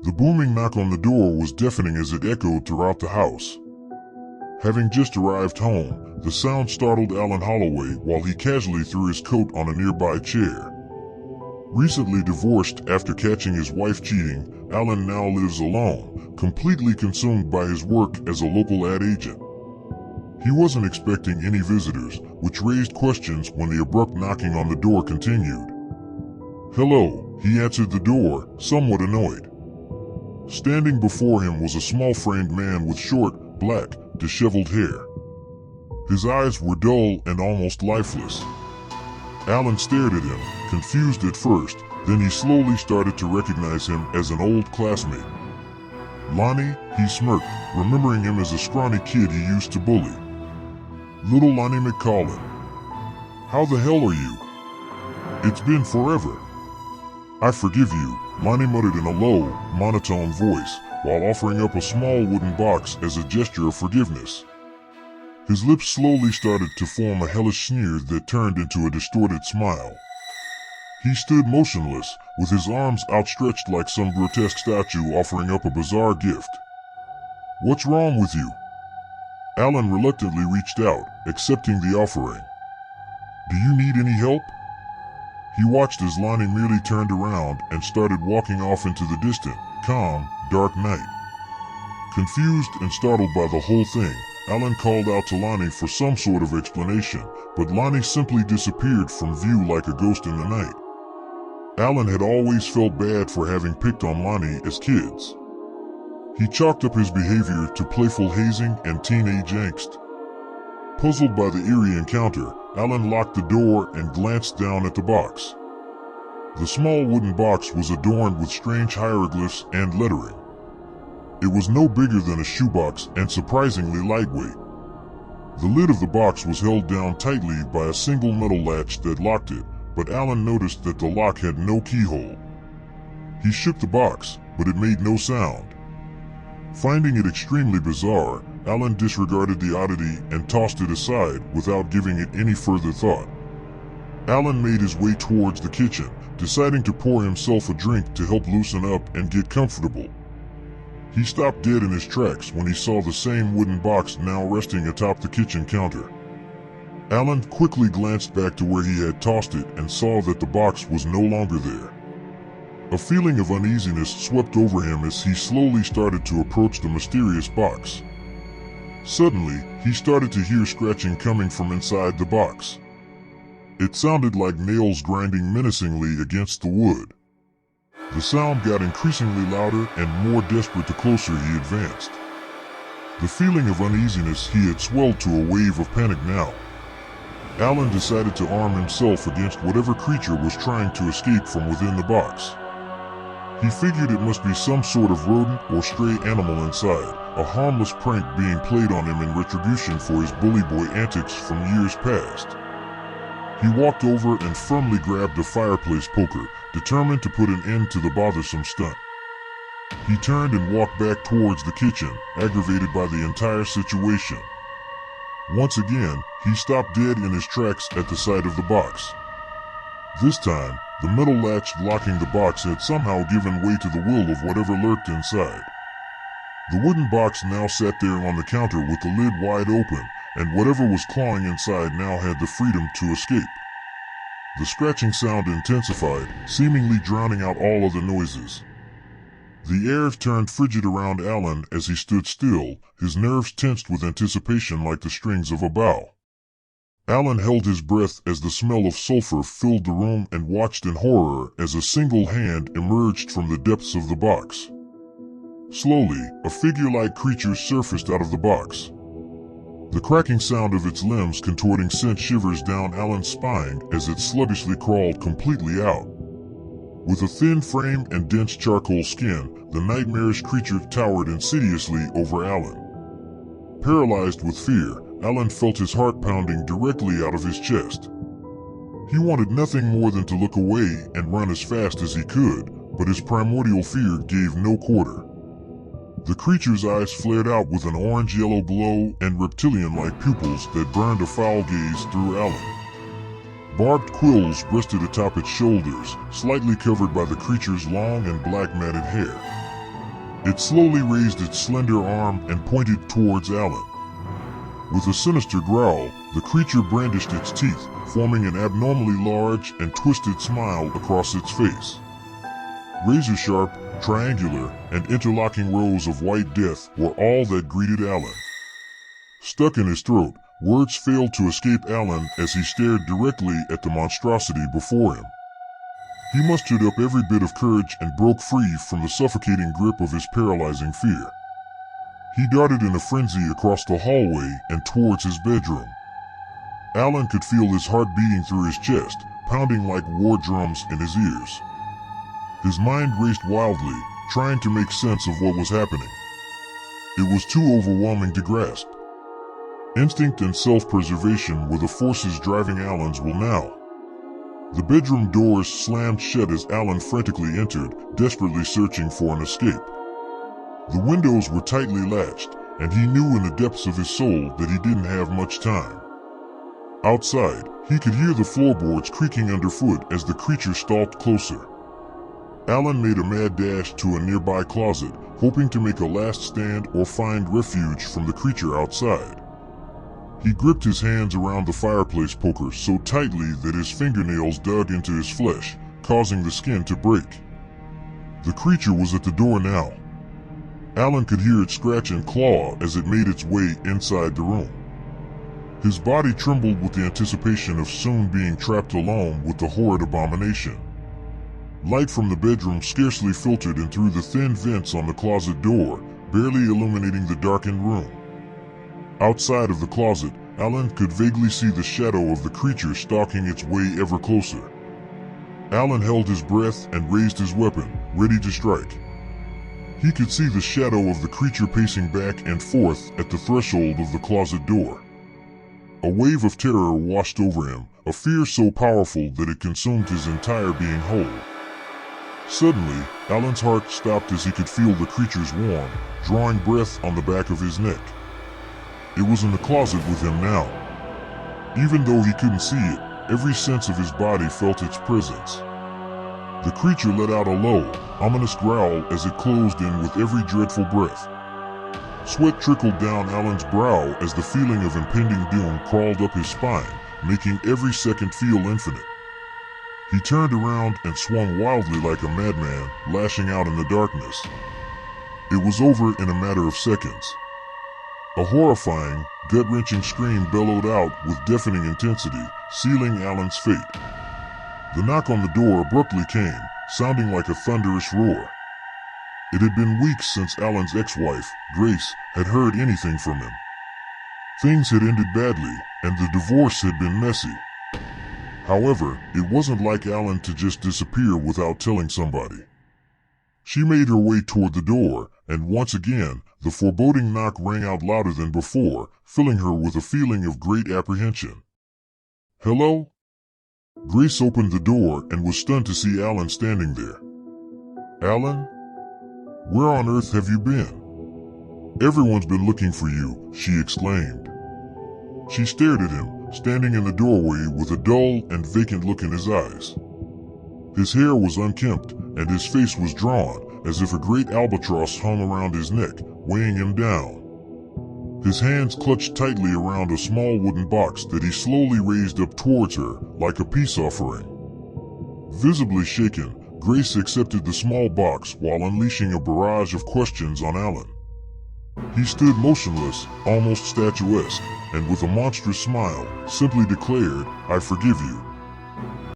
The booming knock on the door was deafening as it echoed throughout the house. Having just arrived home, the sound startled Alan Holloway while he casually threw his coat on a nearby chair. Recently divorced after catching his wife cheating, Alan now lives alone, completely consumed by his work as a local ad agent. He wasn't expecting any visitors, which raised questions when the abrupt knocking on the door continued. "Hello," he answered the door, somewhat annoyed. Standing before him was a small-framed man with short, black, disheveled hair. His eyes were dull and almost lifeless. Alan stared at him, confused at first, then he slowly started to recognize him as an old classmate. "Lonny," he smirked, remembering him as a scrawny kid he used to bully. "Little Lonny McCollin. How the hell are you? It's been forever." "I forgive you," Lonny muttered in a low, monotone voice, while offering up a small wooden box as a gesture of forgiveness. His lips slowly started to form a hellish sneer that turned into a distorted smile. He stood motionless, with his arms outstretched like some grotesque statue offering up a bizarre gift. "What's wrong with you?" Alan reluctantly reached out, accepting the offering. "Do you need any help?" He watched as Lonny merely turned around and started walking off into the distant, calm, dark night. Confused and startled by the whole thing, Alan called out to Lonny for some sort of explanation, but Lonny simply disappeared from view like a ghost in the night. Alan had always felt bad for having picked on Lonny as kids. He chalked up his behavior to playful hazing and teenage angst. Puzzled by the eerie encounter, Alan locked the door and glanced down at the box. The small wooden box was adorned with strange hieroglyphs and lettering. It was no bigger than a shoebox and surprisingly lightweight. The lid of the box was held down tightly by a single metal latch that locked it, but Alan noticed that the lock had no keyhole. He shook the box, but it made no sound. Finding it extremely bizarre, Alan disregarded the oddity and tossed it aside without giving it any further thought. Alan made his way towards the kitchen, deciding to pour himself a drink to help loosen up and get comfortable. He stopped dead in his tracks when he saw the same wooden box now resting atop the kitchen counter. Alan quickly glanced back to where he had tossed it and saw that the box was no longer there. A feeling of uneasiness swept over him as he slowly started to approach the mysterious box. Suddenly, he started to hear scratching coming from inside the box. It sounded like nails grinding menacingly against the wood. The sound got increasingly louder and more desperate the closer he advanced. The feeling of uneasiness he had swelled to a wave of panic now. Alan decided to arm himself against whatever creature was trying to escape from within the box. He figured it must be some sort of rodent or stray animal inside, a harmless prank being played on him in retribution for his bully boy antics from years past. He walked over and firmly grabbed a fireplace poker, determined to put an end to the bothersome stunt. He turned and walked back towards the kitchen, aggravated by the entire situation. Once again, he stopped dead in his tracks at the sight of the box. This time, the metal latch locking the box had somehow given way to the will of whatever lurked inside. The wooden box now sat there on the counter with the lid wide open, and whatever was clawing inside now had the freedom to escape. The scratching sound intensified, seemingly drowning out all other noises. The air turned frigid around Alan as he stood still, his nerves tensed with anticipation like the strings of a bow. Alan held his breath as the smell of sulfur filled the room and watched in horror as a single hand emerged from the depths of the box. Slowly, a figure-like creature surfaced out of the box. The cracking sound of its limbs contorting sent shivers down Alan's spine as it sluggishly crawled completely out. With a thin frame and dense charcoal skin, the nightmarish creature towered insidiously over Alan. Paralyzed with fear, Alan felt his heart pounding directly out of his chest. He wanted nothing more than to look away and run as fast as he could, but his primordial fear gave no quarter. The creature's eyes flared out with an orange-yellow glow and reptilian-like pupils that burned a foul gaze through Alan. Barbed quills rested atop its shoulders, slightly covered by the creature's long and black matted hair. It slowly raised its slender arm and pointed towards Alan. With a sinister growl, the creature brandished its teeth, forming an abnormally large and twisted smile across its face. Razor-sharp, triangular, and interlocking rows of white death were all that greeted Alan. Stuck in his throat, words failed to escape Alan as he stared directly at the monstrosity before him. He mustered up every bit of courage and broke free from the suffocating grip of his paralyzing fear. He darted in a frenzy across the hallway and towards his bedroom. Alan could feel his heart beating through his chest, pounding like war drums in his ears. His mind raced wildly, trying to make sense of what was happening. It was too overwhelming to grasp. Instinct and self-preservation were the forces driving Alan's will now. The bedroom doors slammed shut as Alan frantically entered, desperately searching for an escape. The windows were tightly latched, and he knew in the depths of his soul that he didn't have much time. Outside, he could hear the floorboards creaking underfoot as the creature stalked closer. Alan made a mad dash to a nearby closet, hoping to make a last stand or find refuge from the creature outside. He gripped his hands around the fireplace poker so tightly that his fingernails dug into his flesh, causing the skin to break. The creature was at the door now. Alan could hear it scratch and claw as it made its way inside the room. His body trembled with the anticipation of soon being trapped alone with the horrid abomination. Light from the bedroom scarcely filtered in through the thin vents on the closet door, barely illuminating the darkened room. Outside of the closet, Alan could vaguely see the shadow of the creature stalking its way ever closer. Alan held his breath and raised his weapon, ready to strike. He could see the shadow of the creature pacing back and forth at the threshold of the closet door. A wave of terror washed over him, a fear so powerful that it consumed his entire being whole. Suddenly, Alan's heart stopped as he could feel the creature's warm, drawing breath on the back of his neck. It was in the closet with him now. Even though he couldn't see it, every sense of his body felt its presence. The creature let out a low, ominous growl as it closed in with every dreadful breath. Sweat trickled down Alan's brow as the feeling of impending doom crawled up his spine, making every second feel infinite. He turned around and swung wildly like a madman, lashing out in the darkness. It was over in a matter of seconds. A horrifying, gut-wrenching scream bellowed out with deafening intensity, sealing Alan's fate. The knock on the door abruptly came, sounding like a thunderous roar. It had been weeks since Alan's ex-wife, Grace, had heard anything from him. Things had ended badly, and the divorce had been messy. However, it wasn't like Alan to just disappear without telling somebody. She made her way toward the door, and once again, the foreboding knock rang out louder than before, filling her with a feeling of great apprehension. "Hello?" Grace opened the door and was stunned to see Alan standing there. "Alan? Where on earth have you been? Everyone's been looking for you," she exclaimed. She stared at him, standing in the doorway with a dull and vacant look in his eyes. His hair was unkempt, and his face was drawn, as if a great albatross hung around his neck, weighing him down. His hands clutched tightly around a small wooden box that he slowly raised up towards her, like a peace offering. Visibly shaken, Grace accepted the small box while unleashing a barrage of questions on Alan. He stood motionless, almost statuesque, and with a monstrous smile, simply declared, "I forgive you."